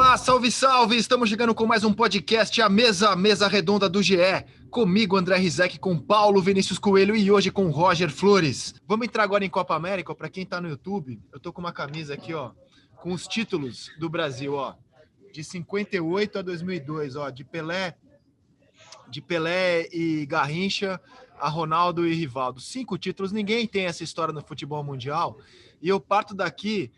Olá, salve, salve! Estamos chegando com mais um podcast, a mesa redonda do GE. Comigo, André Rizek, com Paulo Vinícius Coelho e hoje com Roger Flores. Vamos entrar agora em Copa América. Para quem tá no YouTube, eu tô com uma camisa aqui, ó, com os títulos do Brasil, ó, de 58 a 2002, ó, de Pelé e Garrincha a Ronaldo e Rivaldo. 5 títulos, ninguém tem essa história no futebol mundial. E eu parto daqui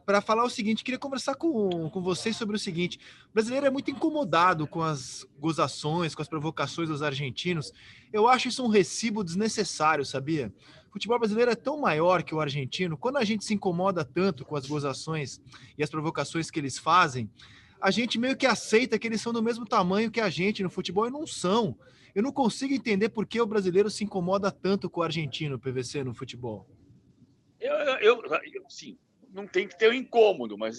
para falar o seguinte, queria conversar com vocês sobre o seguinte: o brasileiro é muito incomodado com as gozações, com as provocações dos argentinos. Eu acho isso um recibo desnecessário, sabia? O futebol brasileiro é tão maior que o argentino. Quando a gente se incomoda tanto com as gozações e as provocações que eles fazem, a gente meio que aceita que eles são do mesmo tamanho que a gente no futebol e não são. Eu não consigo entender por que o brasileiro se incomoda tanto com o argentino, PVC, no futebol. Sim, não tem que ter um incômodo, mas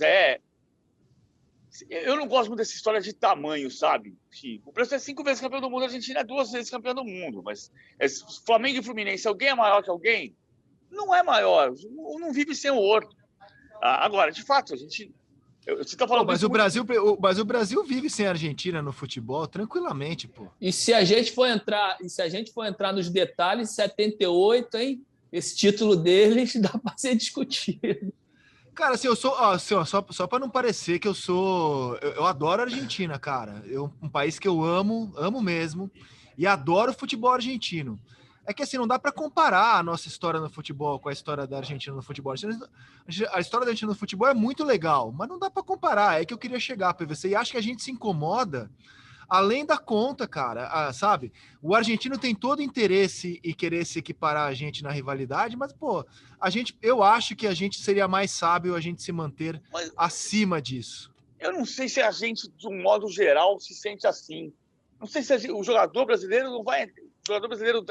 eu não gosto muito dessa história de tamanho, sabe? O Brasil é 5 vezes campeão do mundo, a Argentina é 2 vezes campeão do mundo, mas Flamengo e Fluminense, alguém é maior que alguém? Não é maior, um não vive sem o outro. Agora, de fato, você tá falando mas o Brasil vive sem a Argentina no futebol tranquilamente, pô. E se a gente for entrar nos detalhes, 78, hein? Esse título deles dá para ser discutido. Cara, assim, eu sou, só para não parecer que eu adoro a Argentina, cara. Um país que eu amo mesmo, e adoro o futebol argentino. É que assim, não dá para comparar a nossa história no futebol com a história da Argentina no futebol. A história da Argentina no futebol é muito legal, mas não dá para comparar. É que eu queria chegar, PVC, e acho que a gente se incomoda além da conta, cara, sabe? O argentino tem todo interesse em querer se equiparar a gente na rivalidade, mas, pô, eu acho que a gente seria mais sábio a gente se manter acima disso. Eu não sei se a gente, de um modo geral, se sente assim. Não sei se o jogador brasileiro não vai... O jogador brasileiro...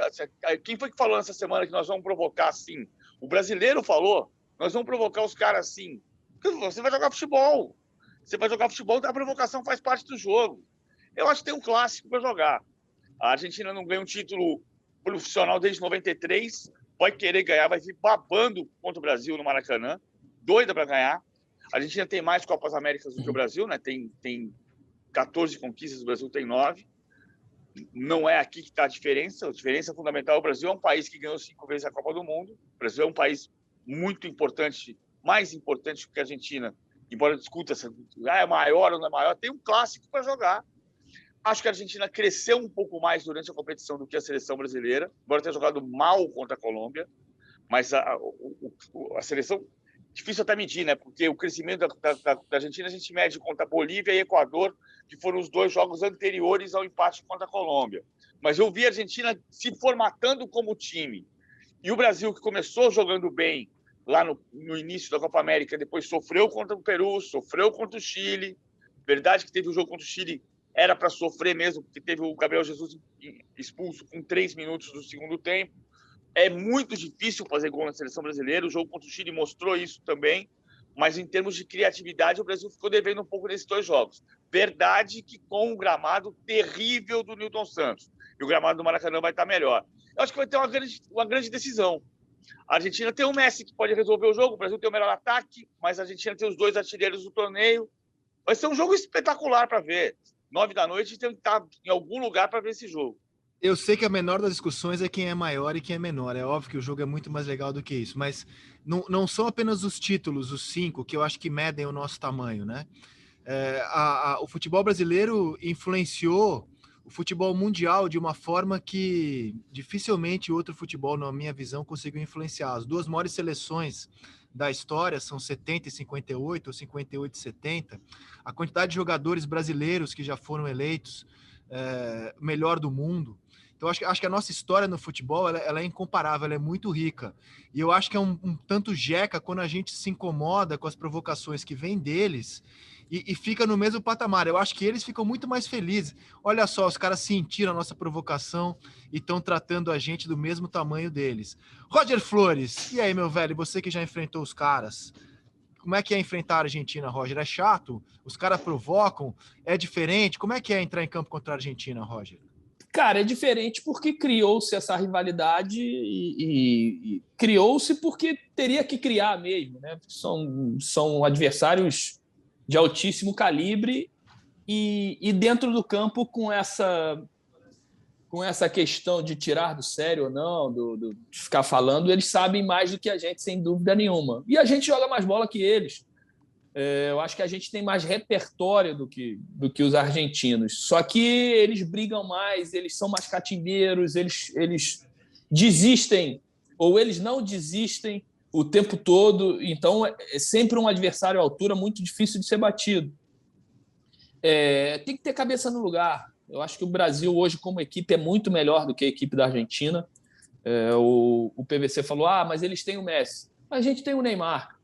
Quem foi que falou nessa semana que nós vamos provocar assim? O brasileiro falou, nós vamos provocar os caras assim. Você vai jogar futebol. A provocação faz parte do jogo. Eu acho que tem um clássico para jogar. A Argentina não ganha um título profissional desde 93, vai querer ganhar, vai vir babando contra o Brasil no Maracanã, doida para ganhar. A Argentina tem mais Copas Américas do que o Brasil, né? Tem 14 conquistas, o Brasil tem 9. Não é aqui que está a diferença fundamental é o Brasil é um país que ganhou 5 vezes a Copa do Mundo. O Brasil é um país muito importante, mais importante que a Argentina, embora discuta se é maior ou não é maior, tem um clássico para jogar. Acho que a Argentina cresceu um pouco mais durante a competição do que a seleção brasileira, embora tenha jogado mal contra a Colômbia, mas a seleção, difícil até medir, né? Porque o crescimento da Argentina a gente mede contra a Bolívia e Equador, que foram os 2 jogos anteriores ao empate contra a Colômbia. Mas eu vi a Argentina se formatando como time. E o Brasil, que começou jogando bem lá no início da Copa América, depois sofreu contra o Peru, sofreu contra o Chile. Verdade que teve o jogo contra o Chile, era para sofrer mesmo, porque teve o Gabriel Jesus expulso com 3 minutos do segundo tempo. É muito difícil fazer gol na seleção brasileira, o jogo contra o Chile mostrou isso também, mas em termos de criatividade, o Brasil ficou devendo um pouco nesses 2 jogos. Verdade que com o gramado terrível do Nilton Santos, e o gramado do Maracanã vai estar melhor. Eu acho que vai ter uma grande decisão. A Argentina tem o Messi, que pode resolver o jogo, o Brasil tem o melhor ataque, mas a Argentina tem os 2 artilheiros do torneio. Vai ser um jogo espetacular para ver. 9 da noite, tem que estar em algum lugar para ver esse jogo. Eu sei que a menor das discussões é quem é maior e quem é menor. É óbvio que o jogo é muito mais legal do que isso, mas não são apenas os títulos, os 5, que eu acho que medem o nosso tamanho, né? O futebol brasileiro influenciou o futebol mundial de uma forma que dificilmente outro futebol, na minha visão, conseguiu influenciar. As 2 maiores seleções da história são 70 e 58, ou 58 e 70. A quantidade de jogadores brasileiros que já foram eleitos melhor do mundo. Então, acho que a nossa história no futebol ela é incomparável, ela é muito rica. E eu acho que é um tanto jeca quando a gente se incomoda com as provocações que vêm deles e fica no mesmo patamar. Eu acho que eles ficam muito mais felizes. Olha só, os caras sentiram a nossa provocação e estão tratando a gente do mesmo tamanho deles. Roger Flores, e aí, meu velho, você que já enfrentou os caras, como é que é enfrentar a Argentina, Roger? É chato? Os caras provocam? É diferente? Como é que é entrar em campo contra a Argentina, Roger? Cara, é diferente porque criou-se essa rivalidade e criou-se porque teria que criar mesmo, né? São adversários de altíssimo calibre e dentro do campo com essa questão de tirar do sério ou não, de ficar falando, eles sabem mais do que a gente, sem dúvida nenhuma. E a gente joga mais bola que eles. Eu acho que a gente tem mais repertório do que os argentinos. Só que eles brigam mais, eles são mais catimbeiros, eles desistem ou eles não desistem o tempo todo. Então, é sempre um adversário à altura muito difícil de ser batido. Tem que ter cabeça no lugar. Eu acho que o Brasil hoje, como equipe, é muito melhor do que a equipe da Argentina. O PVC falou, mas eles têm o Messi. A gente tem o Neymar.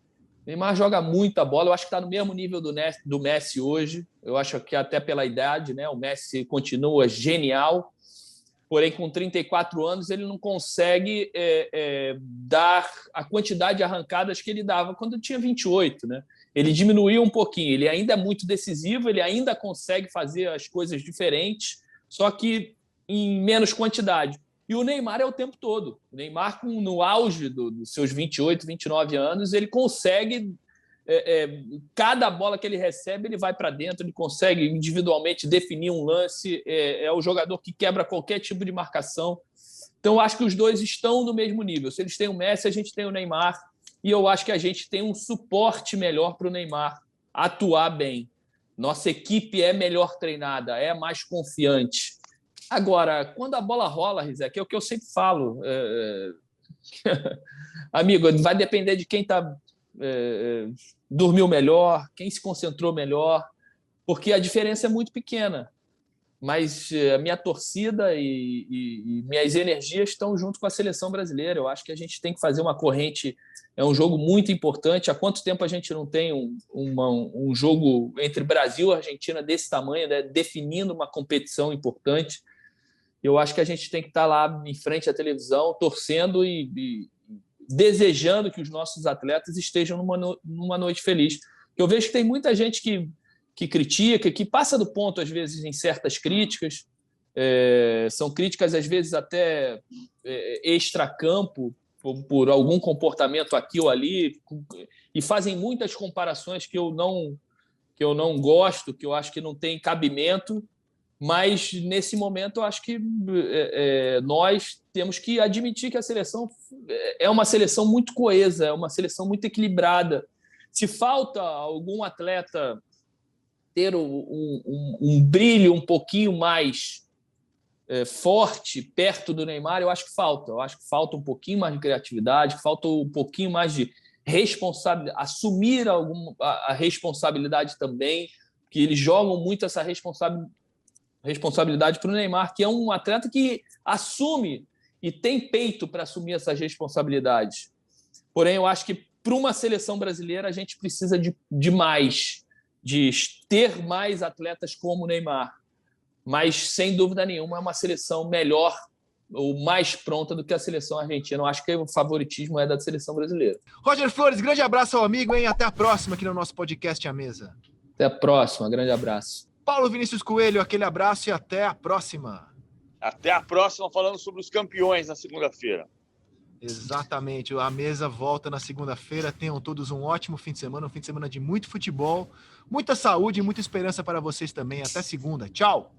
O Neymar joga muita bola. Eu acho que está no mesmo nível do Messi hoje. Eu acho que até pela idade, né? O Messi continua genial. Porém, com 34 anos, ele não consegue dar a quantidade de arrancadas que ele dava quando tinha 28, né? Ele diminuiu um pouquinho. Ele ainda é muito decisivo, ele ainda consegue fazer as coisas diferentes, só que em menos quantidade. E o Neymar é o tempo todo. O Neymar, no auge dos seus 28, 29 anos, ele consegue... cada bola que ele recebe, ele vai para dentro, ele consegue individualmente definir um lance, é o jogador que quebra qualquer tipo de marcação. Então, eu acho que os dois estão no mesmo nível. Se eles têm o Messi, a gente tem o Neymar, e eu acho que a gente tem um suporte melhor para o Neymar atuar bem. Nossa equipe é melhor treinada, é mais confiante. Agora, quando a bola rola, Rizek, é o que eu sempre falo. Amigo, vai depender de quem está... dormiu melhor, quem se concentrou melhor, porque a diferença é muito pequena. Mas a minha torcida e minhas energias estão junto com a seleção brasileira. Eu acho que a gente tem que fazer uma corrente. É um jogo muito importante. Há quanto tempo a gente não tem um jogo entre Brasil e Argentina desse tamanho, né, definindo uma competição importante? Eu acho que a gente tem que estar lá em frente à televisão, torcendo e desejando que os nossos atletas estejam numa noite feliz. Eu vejo que tem muita gente que critica, que passa do ponto, às vezes, em certas críticas. São críticas, às vezes, até extracampo, por algum comportamento aqui ou ali, e fazem muitas comparações que eu não gosto, que eu acho que não tem cabimento. Mas, nesse momento, eu acho que nós temos que admitir que a seleção é uma seleção muito coesa, é uma seleção muito equilibrada. Se falta algum atleta ter um brilho um pouquinho mais forte perto do Neymar, eu acho que falta. Eu acho que falta um pouquinho mais de criatividade, falta um pouquinho mais de responsabilidade, assumir a responsabilidade também, que eles jogam muito essa responsabilidade para o Neymar, que é um atleta que assume e tem peito para assumir essas responsabilidades. Porém, eu acho que para uma seleção brasileira a gente precisa de mais, de ter mais atletas como o Neymar. Mas, sem dúvida nenhuma, é uma seleção melhor ou mais pronta do que a seleção argentina. Eu acho que o favoritismo é da seleção brasileira. Roger Flores, grande abraço ao amigo, hein? Até a próxima aqui no nosso podcast A Mesa. Até a próxima, grande abraço. Paulo Vinícius Coelho, aquele abraço e até a próxima. Até a próxima, falando sobre os campeões na segunda-feira. Exatamente, a mesa volta na segunda-feira. Tenham todos um ótimo fim de semana, um fim de semana de muito futebol, muita saúde e muita esperança para vocês também. Até segunda. Tchau!